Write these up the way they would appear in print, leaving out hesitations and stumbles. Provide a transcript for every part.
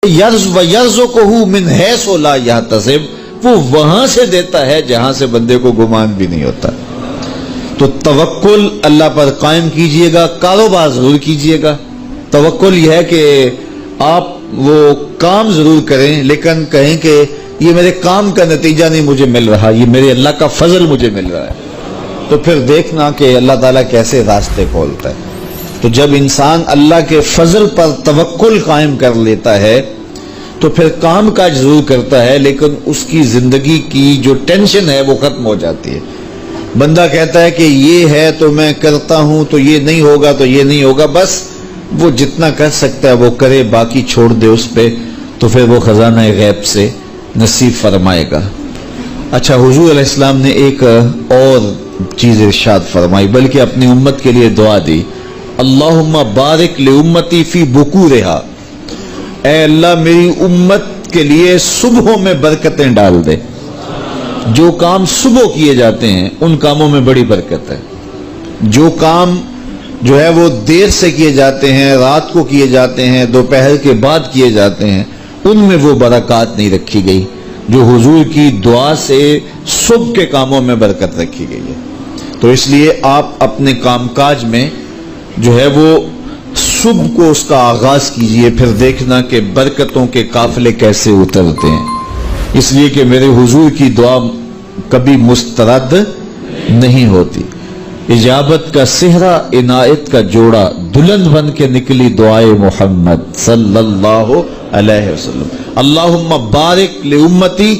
وَيَرْزُقُهُ مِنْ حَيْثُ لَا يَحْتَسِبُ، وہ وہاں سے دیتا ہے جہاں سے بندے کو گمان بھی نہیں ہوتا۔ تو توکل اللہ پر قائم کیجئے گا، کاروبار ضرور کیجئے گا۔ توکل یہ ہے کہ آپ وہ کام ضرور کریں لیکن کہیں کہ یہ میرے کام کا نتیجہ نہیں مجھے مل رہا، یہ میرے اللہ کا فضل مجھے مل رہا ہے۔ تو پھر دیکھنا کہ اللہ تعالیٰ کیسے راستے کھولتا ہے۔ تو جب انسان اللہ کے فضل پر توکل قائم کر لیتا ہے تو پھر کام کاج ضرور کرتا ہے لیکن اس کی زندگی کی جو ٹینشن ہے وہ ختم ہو جاتی ہے۔ بندہ کہتا ہے کہ یہ ہے تو میں کرتا ہوں، تو یہ نہیں ہوگا تو یہ نہیں ہوگا، بس وہ جتنا کر سکتا ہے وہ کرے، باقی چھوڑ دے اس پہ، تو پھر وہ خزانہ غیب سے نصیب فرمائے گا۔ اچھا، حضور علیہ السلام نے ایک اور چیز ارشاد فرمائی، بلکہ اپنی امت کے لیے دعا دی، اللہم بارک لامتی فی بکورہا، اے اللہ میری امت کے لیے صبحوں میں برکتیں ڈال دے۔ جو کام صبح کیے جاتے ہیں ان کاموں میں بڑی برکت ہے، جو کام جو ہے وہ دیر سے کیے جاتے ہیں، رات کو کیے جاتے ہیں، دوپہر کے بعد کیے جاتے ہیں، ان میں وہ برکات نہیں رکھی گئی جو حضور کی دعا سے صبح کے کاموں میں برکت رکھی گئی ہے۔ تو اس لیے آپ اپنے کام کاج میں جو ہے وہ صبح کو اس کا آغاز کیجئے، پھر دیکھنا کہ برکتوں کے قافلے کیسے اترتے ہیں، اس لیے کہ میرے حضور کی دعا کبھی مسترد نہیں ہوتی۔ اجابت کا صحرا، عنایت کا جوڑا، دلہن بن کے نکلی دعائے محمد صلی اللہ علیہ وسلم۔ اللہم بارک لامتی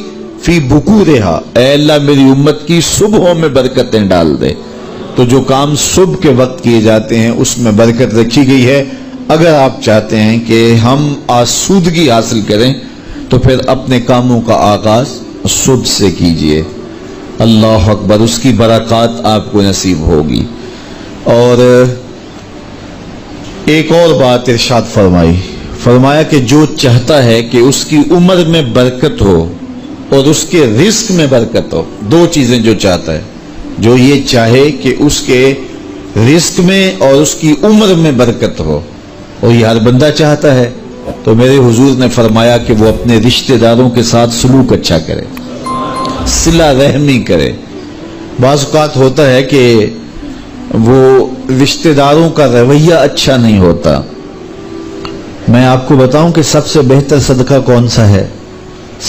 فی بکورہا، اے اللہ میری امت کی صبحوں میں برکتیں ڈال دے۔ تو جو کام صبح کے وقت کیے جاتے ہیں اس میں برکت رکھی گئی ہے۔ اگر آپ چاہتے ہیں کہ ہم آسودگی حاصل کریں تو پھر اپنے کاموں کا آغاز صبح سے کیجئے۔ اللہ اکبر، اس کی برکات آپ کو نصیب ہوگی۔ اور ایک اور بات ارشاد فرمایا کہ جو چاہتا ہے کہ اس کی عمر میں برکت ہو اور اس کے رزق میں برکت ہو، دو چیزیں جو چاہتا ہے، جو یہ چاہے کہ اس کے رزق میں اور اس کی عمر میں برکت ہو، اور یہ ہر بندہ چاہتا ہے، تو میرے حضور نے فرمایا کہ وہ اپنے رشتہ داروں کے ساتھ سلوک اچھا کرے، صلہ رحمی کرے۔ بعض اوقات ہوتا ہے کہ وہ رشتہ داروں کا رویہ اچھا نہیں ہوتا۔ میں آپ کو بتاؤں کہ سب سے بہتر صدقہ کون سا ہے؟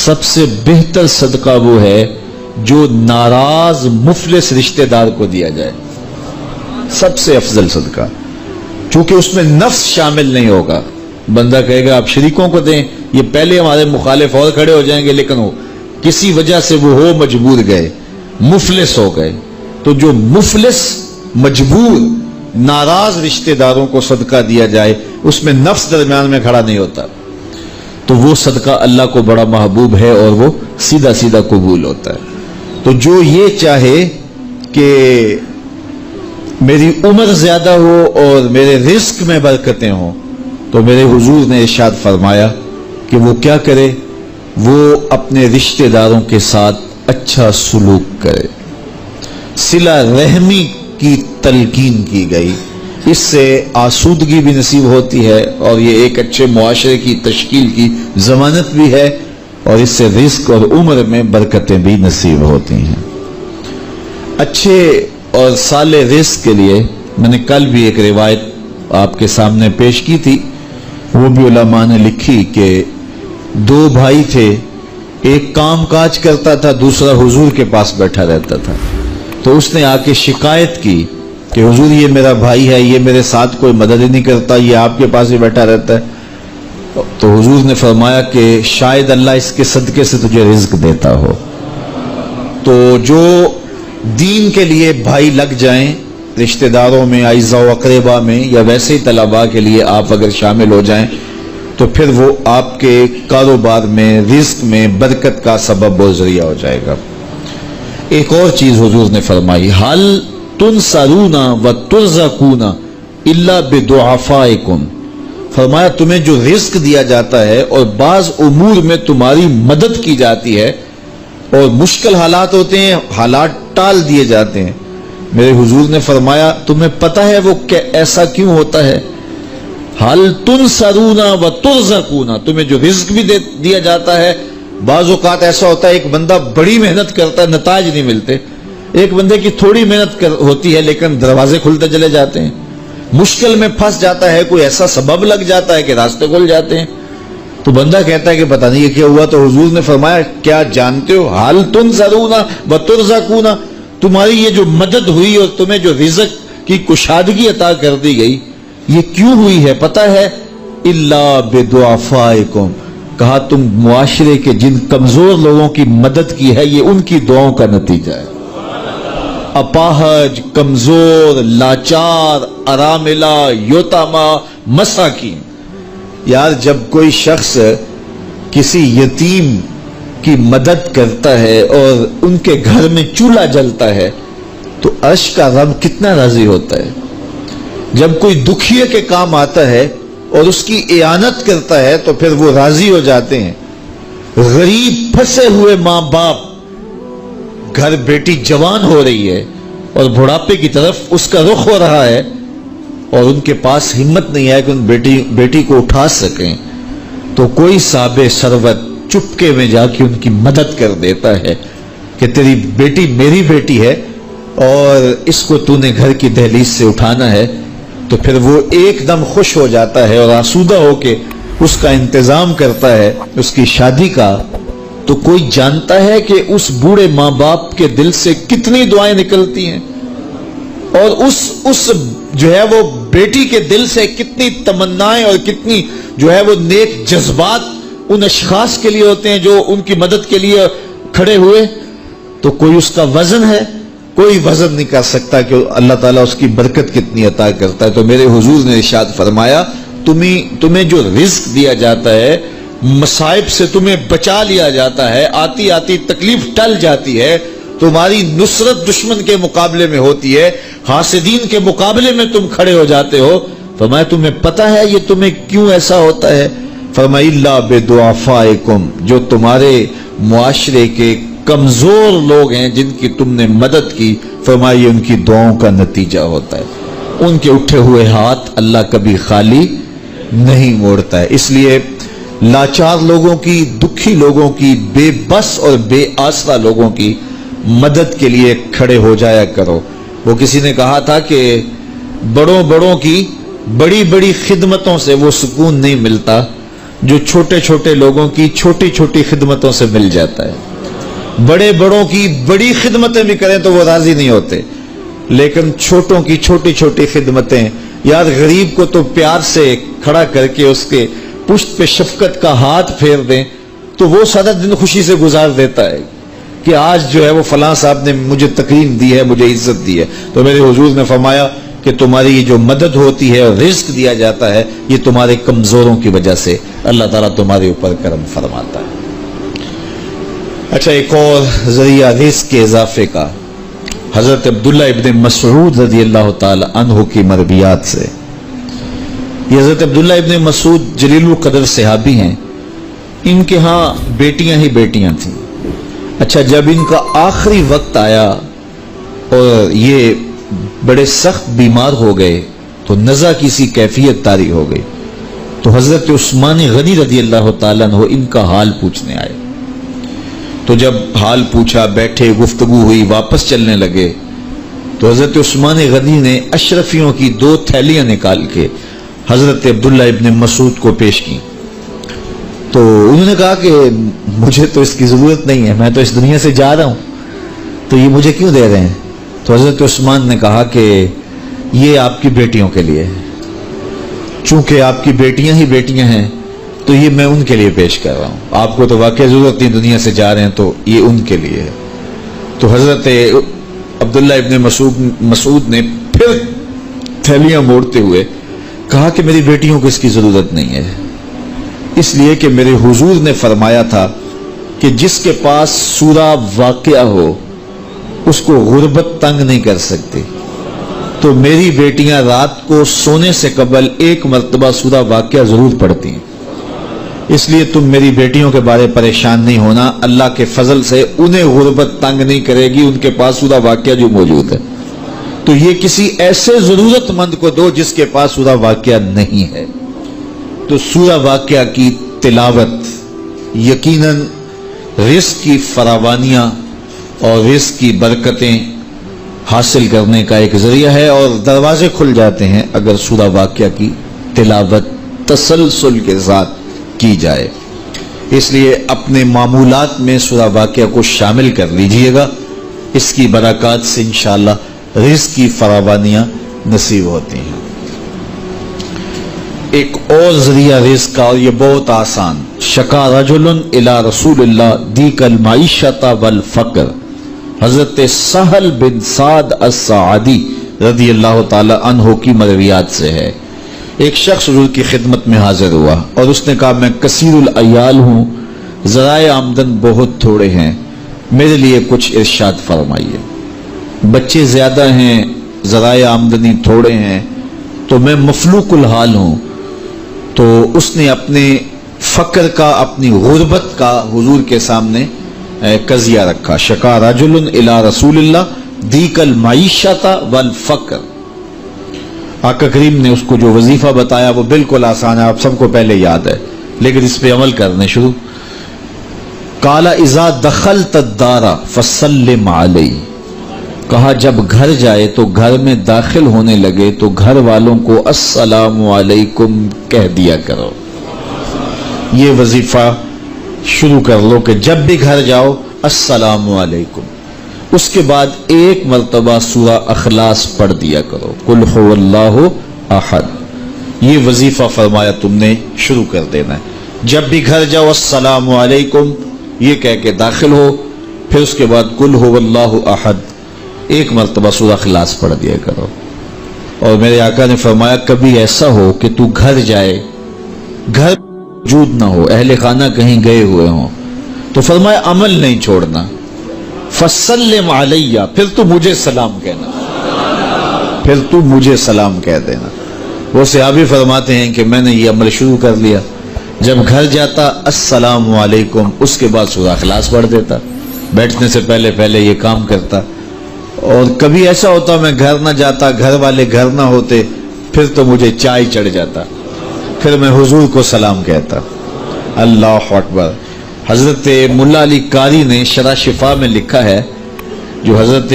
سب سے بہتر صدقہ وہ ہے جو ناراض مفلس رشتہ دار کو دیا جائے، سب سے افضل صدقہ، چونکہ اس میں نفس شامل نہیں ہوگا۔ بندہ کہے گا آپ شریکوں کو دیں، یہ پہلے ہمارے مخالف اور کھڑے ہو جائیں گے، لیکن وہ کسی وجہ سے وہ ہو مجبور گئے، مفلس ہو گئے، تو جو مفلس مجبور ناراض رشتہ داروں کو صدقہ دیا جائے اس میں نفس درمیان میں کھڑا نہیں ہوتا، تو وہ صدقہ اللہ کو بڑا محبوب ہے اور وہ سیدھا سیدھا قبول ہوتا ہے۔ تو جو یہ چاہے کہ میری عمر زیادہ ہو اور میرے رزق میں برکتیں ہوں، تو میرے حضور نے ارشاد فرمایا کہ وہ کیا کرے، وہ اپنے رشتہ داروں کے ساتھ اچھا سلوک کرے۔ صلہ رحمی کی تلقین کی گئی، اس سے آسودگی بھی نصیب ہوتی ہے اور یہ ایک اچھے معاشرے کی تشکیل کی ضمانت بھی ہے، اور اس سے رزق اور عمر میں برکتیں بھی نصیب ہوتی ہیں۔ اچھے اور صالح رزق کے لیے میں نے کل بھی ایک روایت آپ کے سامنے پیش کی تھی، وہ بھی علماء نے لکھی کہ دو بھائی تھے، ایک کام کاج کرتا تھا، دوسرا حضور کے پاس بیٹھا رہتا تھا۔ تو اس نے آ کے شکایت کی کہ حضور یہ میرا بھائی ہے، یہ میرے ساتھ کوئی مدد ہی نہیں کرتا، یہ آپ کے پاس ہی بیٹھا رہتا ہے۔ تو حضور نے فرمایا کہ شاید اللہ اس کے صدقے سے تجھے رزق دیتا ہو۔ تو جو دین کے لیے بھائی لگ جائیں، رشتہ داروں میں، اعزاء و اقربا میں، یا ویسے ہی طلباء کے لیے آپ اگر شامل ہو جائیں تو پھر وہ آپ کے کاروبار میں، رزق میں برکت کا سبب و ذریعہ ہو جائے گا۔ ایک اور چیز حضور نے فرمائی، حل تنصرون وترزقون الا بضعفائکم، فرمایا تمہیں جو رزق دیا جاتا ہے اور بعض امور میں تمہاری مدد کی جاتی ہے اور مشکل حالات ہوتے ہیں، حالات ٹال دیے جاتے ہیں، میرے حضور نے فرمایا تمہیں پتہ ہے وہ ایسا کیوں ہوتا ہے؟ حل تنصرونا و ترزقونا، تمہیں جو رزق بھی دیا جاتا ہے. بعض اوقات ایسا ہوتا ہے ایک بندہ بڑی محنت کرتا ہے نتائج نہیں ملتے، ایک بندے کی تھوڑی محنت ہوتی ہے لیکن دروازے کھلتے چلے جاتے ہیں، مشکل میں پھنس جاتا ہے، کوئی ایسا سبب لگ جاتا ہے کہ راستے کھل جاتے ہیں. تو بندہ کہتا ہے کہ پتہ نہیں یہ کیا ہوا. تو حضور نے فرمایا کیا جانتے ہو حل تنصرونا و ترزقونا، تمہاری یہ جو مدد ہوئی اور تمہیں جو رزق کی کشادگی عطا کر دی گئی یہ کیوں ہوئی ہے پتہ ہے؟ الا بدعفائکم، کہا تم معاشرے کے جن کمزور لوگوں کی مدد کی ہے یہ ان کی دعاؤں کا نتیجہ ہے. اپاہج، کمزور، لاچار، اراملہ، یتامہ، مساکین. یار جب کوئی شخص کسی یتیم کی مدد کرتا ہے اور ان کے گھر میں چولہا جلتا ہے تو عرش کا رب کتنا راضی ہوتا ہے. جب کوئی دکھیے کے کام آتا ہے اور اس کی اعانت کرتا ہے تو پھر وہ راضی ہو جاتے ہیں. غریب پھنسے ہوئے ماں باپ، گھر بیٹی جوان ہو رہی ہے اور بڑھاپے کی طرف اس کا رخ ہو رہا ہے اور ان کے پاس ہمت نہیں ہے کہ ان بیٹی کو اٹھا سکیں، تو کوئی صاحب ثروت چپکے میں جا کے ان کی مدد کر دیتا ہے کہ تیری بیٹی میری بیٹی ہے اور اس کو تو نے گھر کی دہلیز سے اٹھانا ہے. تو پھر وہ ایک دم خوش ہو جاتا ہے اور آسودہ ہو کے اس کا انتظام کرتا ہے اس کی شادی کا. تو کوئی جانتا ہے کہ اس بوڑھے ماں باپ کے دل سے کتنی دعائیں نکلتی ہیں اور اس جو ہے وہ بیٹی کے دل سے کتنی تمنائیں اور کتنی جو ہے وہ نیک جذبات ان اشخاص کے لیے ہوتے ہیں جو ان کی مدد کے لیے کھڑے ہوئے. تو کوئی اس کا وزن ہے؟ کوئی وزن نہیں کر سکتا کہ اللہ تعالیٰ اس کی برکت کتنی عطا کرتا ہے. تو میرے حضور نے ارشاد فرمایا تمہیں جو رزق دیا جاتا ہے، مصائب سے تمہیں بچا لیا جاتا ہے، آتی آتی تکلیف ٹل جاتی ہے، تمہاری نصرت دشمن کے مقابلے میں ہوتی ہے، حاسدین کے مقابلے میں تم کھڑے ہو جاتے ہو. فرمایا تمہیں پتہ ہے یہ تمہیں کیوں ایسا ہوتا ہے؟ فرمایا الا بدعفائکم، جو تمہارے معاشرے کے کمزور لوگ ہیں جن کی تم نے مدد کی، فرمایا یہ ان کی دعاؤں کا نتیجہ ہوتا ہے. ان کے اٹھے ہوئے ہاتھ اللہ کبھی خالی نہیں موڑتا ہے. اس لیے لاچار لوگوں کی، دکھی لوگوں کی، بے بس اور بے آسرا لوگوں کی مدد کے لیے کھڑے ہو جایا کرو. وہ کسی نے کہا تھا کہ بڑوں کی بڑی بڑی خدمتوں سے وہ سکون نہیں ملتا جو چھوٹے چھوٹے لوگوں کی چھوٹی چھوٹی خدمتوں سے مل جاتا ہے. بڑوں کی بڑی خدمتیں بھی کریں تو وہ راضی نہیں ہوتے، لیکن چھوٹوں کی چھوٹی چھوٹی خدمتیں، یار غریب کو تو پیار سے کھڑا کر کے اس کے پشت پہ شفقت کا ہاتھ پھیر دیں تو وہ سارا دن خوشی سے گزار دیتا ہے کہ آج جو ہے وہ فلاں صاحب نے مجھے تکریم دی ہے، مجھے عزت دی ہے. تو میرے حضور نے فرمایا کہ تمہاری جو مدد ہوتی ہے اور رزق دیا جاتا ہے یہ تمہارے کمزوروں کی وجہ سے اللہ تعالیٰ تمہارے اوپر کرم فرماتا ہے. اچھا، ایک اور ذریعہ رزق کے اضافے کا حضرت عبداللہ ابن مسعود رضی اللہ تعالی عنہ کی مرویات سے. یہ حضرت عبداللہ ابن مسعود جلیل القدر صحابی ہیں. ان کے ہاں بیٹیاں ہی بیٹیاں تھیں. اچھا، جب ان کا آخری وقت آیا اور یہ بڑے سخت بیمار ہو گئے تو نزع کی سی کیفیت طاری ہو گئی، تو حضرت عثمان غنی رضی اللہ تعالیٰ عنہ ان کا حال پوچھنے آئے. تو جب حال پوچھا، بیٹھے، گفتگو ہوئی، واپس چلنے لگے تو حضرت عثمان غنی نے اشرفیوں کی 2 تھیلیاں نکال کے حضرت عبداللہ ابن مسعود کو پیش کی. تو انہوں نے کہا کہ مجھے تو اس کی ضرورت نہیں ہے، میں تو اس دنیا سے جا رہا ہوں، تو یہ مجھے کیوں دے رہے ہیں؟ تو حضرت عثمان نے کہا کہ یہ آپ کی بیٹیوں کے لیے ہے، چونکہ آپ کی بیٹیاں ہی بیٹیاں ہیں تو یہ میں ان کے لیے پیش کر رہا ہوں. آپ کو تو واقعی ضرورت نہیں، دنیا سے جا رہے ہیں، تو یہ ان کے لیے ہے. تو حضرت عبداللہ ابن مسعود نے پھر تھیلیاں موڑتے ہوئے کہا کہ میری بیٹیوں کو اس کی ضرورت نہیں ہے، اس لیے کہ میرے حضور نے فرمایا تھا کہ جس کے پاس سورہ واقعہ ہو اس کو غربت تنگ نہیں کر سکتی. تو میری بیٹیاں رات کو سونے سے قبل 1 مرتبہ سورہ واقعہ ضرور پڑھتی ہیں، اس لیے تم میری بیٹیوں کے بارے پریشان نہیں ہونا، اللہ کے فضل سے انہیں غربت تنگ نہیں کرے گی، ان کے پاس سورہ واقعہ جو موجود ہے. تو یہ کسی ایسے ضرورت مند کو دو جس کے پاس سورہ واقعہ نہیں ہے. تو سورہ واقعہ کی تلاوت یقیناً رزق کی فراوانیاں اور رزق کی برکتیں حاصل کرنے کا ایک ذریعہ ہے، اور دروازے کھل جاتے ہیں اگر سورہ واقعہ کی تلاوت تسلسل کے ساتھ کی جائے۔ اس لیے اپنے معمولات میں سورہ واقعہ کو شامل کر لیجئے گا، اس کی برکات سے انشاءاللہ رزق کی فراوانیاں نصیب ہوتی ہیں۔ ایک اور ذریعہ رزق کا، اور یہ بہت آسان، شکا رجل الی رسول اللہ دیک المعیشۃ والفقر، حضرت سہل بن سعد الساعدی رضی اللہ تعالی عنہ کی مرویات سے ہے۔ ایک شخص حضور کی خدمت میں حاضر ہوا اور اس نے کہا میں کثیر العیال ہوں، ذرائع آمدن بہت تھوڑے ہیں، میرے لیے کچھ ارشاد فرمائیے۔ بچے زیادہ ہیں، ذرائع آمدنی تھوڑے ہیں، تو میں مفلوق الحال ہوں۔ تو اس نے اپنے فقر کا، اپنی غربت کا حضور کے سامنے قضیہ رکھا۔ شکا رجل الی رسول اللہ دیک المعیشۃ والفقر۔ آقا کریم نے اس کو جو وظیفہ بتایا وہ بالکل آسان ہے، آپ سب کو پہلے یاد ہے، لیکن اس پہ عمل کرنے شروع۔ قال اذا دخلت الدار فسلم علی، کہا جب گھر جائے تو گھر میں داخل ہونے لگے تو گھر والوں کو السلام علیکم کہہ دیا کرو۔ یہ وظیفہ شروع کر لو کہ جب بھی گھر جاؤ السلام علیکم۔ اس کے بعد ایک مرتبہ سورہ اخلاص پڑھ دیا کرو، قل هو اللہ احد۔ یہ وظیفہ فرمایا تم نے شروع کر دینا ہے، جب بھی گھر جاؤ السلام علیکم یہ کہہ کے داخل ہو، پھر اس کے بعد قل هو اللہ احد ایک مرتبہ سورہ اخلاص پڑھ دیا کرو۔ اور میرے آقا نے فرمایا کبھی ایسا ہو کہ تو گھر جائے، گھر موجود نہ ہو، اہل خانہ کہیں گئے ہوئے ہوں، تو فرمایا عمل نہیں چھوڑنا، فسلم علیہ، پھر تو مجھے سلام کہنا، پھر تو مجھے سلام کہہ دینا۔ وہ صحابی فرماتے ہیں کہ میں نے یہ عمل شروع کر لیا، جب گھر جاتا السلام علیکم، اس کے بعد سورہ اخلاص پڑھ دیتا، بیٹھنے سے پہلے پہلے یہ کام کرتا۔ اور کبھی ایسا ہوتا میں گھر نہ جاتا، گھر والے گھر نہ ہوتے، پھر تو مجھے چائے چڑھ جاتا، پھر میں حضور کو سلام کہتا۔ اللہ اکبر۔ حضرت ملا علی قاری نے شرح شفا میں لکھا ہے، جو حضرت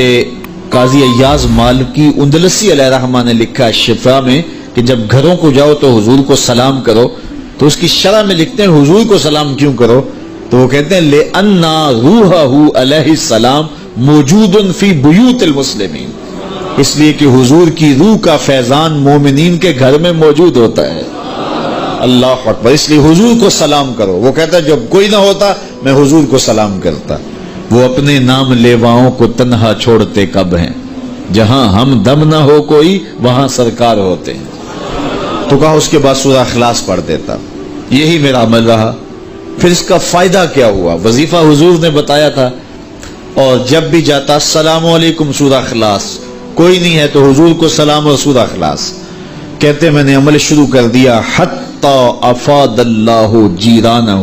قاضی ایاز مالکی اندلسی علیہ رحمہ نے لکھا ہے شفا میں، کہ جب گھروں کو جاؤ تو حضور کو سلام کرو، تو اس کی شرح میں لکھتے ہیں حضور کو سلام کیوں کرو، تو وہ کہتے ہیں لِأَنَّ رُوحَهُ علیہ السلام موجود فی بیوت المسلمین، اس لیے کہ حضور کی روح کا فیضان مومنین کے گھر میں موجود ہوتا ہے۔ اللہ اکبر۔ اس لیے حضور کو سلام کرو۔ وہ کہتا ہے جب کوئی نہ ہوتا میں حضور کو سلام کرتا۔ وہ اپنے نام لیواؤں کو تنہا چھوڑتے کب ہیں، جہاں ہم دم نہ ہو کوئی وہاں سرکار ہوتے ہیں۔ تو کہا اس کے بعد سورہ اخلاص پڑھ دیتا۔ یہی میرا عمل رہا۔ پھر اس کا فائدہ کیا ہوا؟ وظیفہ حضور نے بتایا تھا، اور جب بھی جاتا السلام علیکم سورہ اخلاص، کوئی نہیں ہے تو حضور کو سلام اور سورہ اخلاص کہتے میں نے عمل شروع کر دیا، حتی افاد اللہ جیرانہ،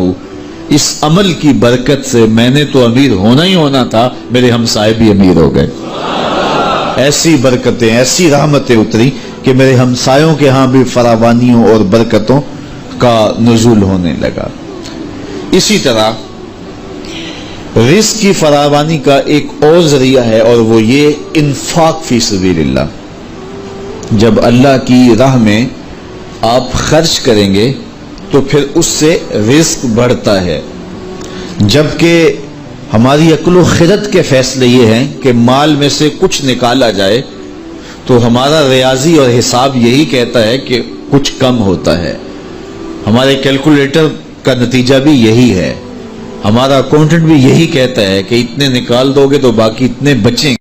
اس عمل کی برکت سے میں نے تو امیر ہونا ہی ہونا تھا، میرے ہمسائے بھی امیر ہو گئے۔ ایسی برکتیں، ایسی رحمتیں اتری کہ میرے ہمسایوں کے ہاں بھی فراوانیوں اور برکتوں کا نزول ہونے لگا۔ اسی طرح رزق کی فراوانی کا ایک اور ذریعہ ہے، اور وہ یہ انفاق فی سبیل اللہ۔ جب اللہ کی راہ میں آپ خرچ کریں گے تو پھر اس سے رزق بڑھتا ہے، جبکہ ہماری عقل و خرد کے فیصلے یہ ہیں کہ مال میں سے کچھ نکالا جائے تو ہمارا ریاضی اور حساب یہی کہتا ہے کہ کچھ کم ہوتا ہے، ہمارے کیلکولیٹر کا نتیجہ بھی یہی ہے، ہمارا اکاؤنٹنٹ بھی یہی کہتا ہے کہ اتنے نکال دو گے تو باقی اتنے بچیں